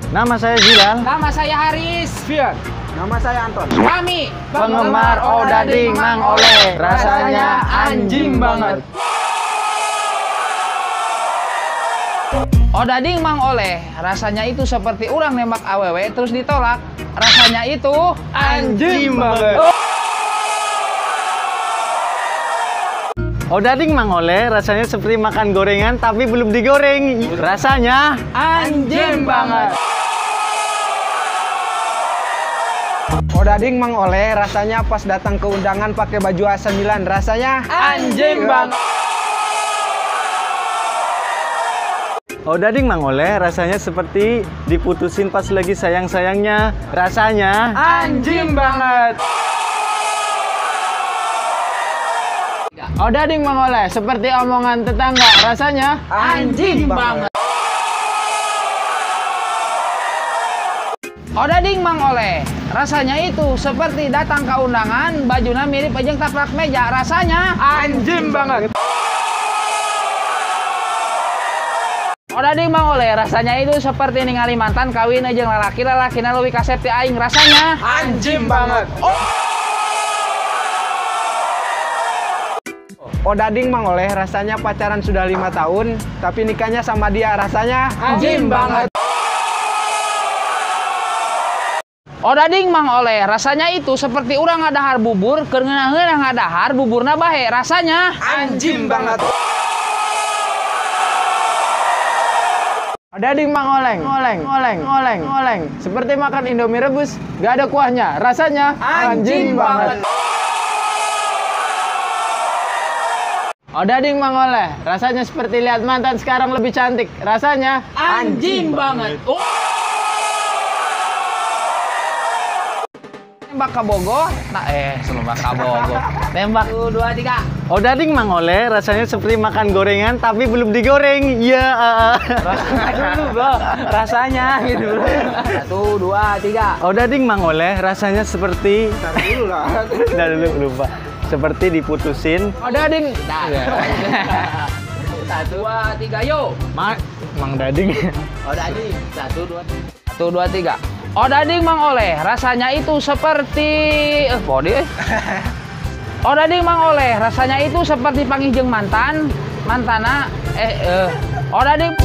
Nama saya Zilal. Nama saya Haris. Fian. Nama saya Anton. Kami Penggemar Odading Mang Oleh. Rasanya anjing banget. Odading Mang Oleh, rasanya itu seperti orang nembak awewe terus ditolak. Rasanya itu Anjing banget. Odading Mang Oleh rasanya seperti makan gorengan tapi belum digoreng. Rasanya anjing banget. Odading Mang Oleh rasanya pas datang ke undangan pakai baju A9. Rasanya Anjing banget. Odading Mang Oleh rasanya seperti diputusin pas lagi sayang-sayangnya. Rasanya Anjing banget. Odading Mang Oleh seperti omongan tetangga. Rasanya Anjing banget. Odading Mang Oleh, rasanya itu seperti datang ke undangan, bajunya mirip ejeng taplak meja. Rasanya anjing banget. Odading Mang Oleh, rasanya itu seperti ningali mantan kawin ejeng lalaki leuwih kasep ti aing. Rasanya Anjing banget. Odading Mang Oleh rasanya pacaran sudah 5 tahun, tapi nikahnya sama dia. Rasanya anjing banget. Odading Mang Oleh, rasanya itu seperti urang ngadahar bubur, keur ngeunah ngadahar buburna bahe. Rasanya anjing banget. Odading Mang Oleh, seperti makan Indomie rebus, gak ada kuahnya. Rasanya anjing banget. Odading Mang Oleh, rasanya seperti lihat mantan sekarang lebih cantik. Rasanya anjing banget. Tembak ke Bogor, sebelum ke Bogor. Tembak 1, 2, 3. Odading Mang Oleh rasanya seperti makan gorengan tapi belum digoreng. Ya. Dulu bro, rasanya gitu. 1, 2, 3. Odading Mang Oleh rasanya seperti Dulu lah. Udah dulu lupa. Seperti diputusin. Odading. 1, 2, 3, yuk. Mang Dading. Odading. 1, 2, 3. Odading Mang Oleh, rasanya itu seperti Odading Mang Oleh, rasanya itu seperti panggih jeung mantana Odading